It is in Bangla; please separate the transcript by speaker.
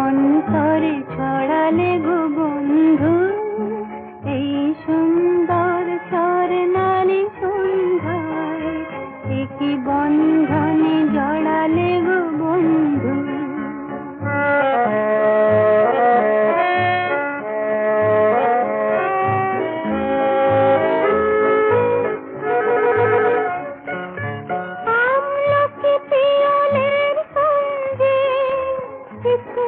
Speaker 1: অন্তরে ছড়ালে গো বন্ধু, এই সুন্দর স্বর্ণালী সন্ধ্যায় কি বন্ধনে জড়ালে গো বন্ধু। আমলকি পিয়ালের সঙ্গে কিছু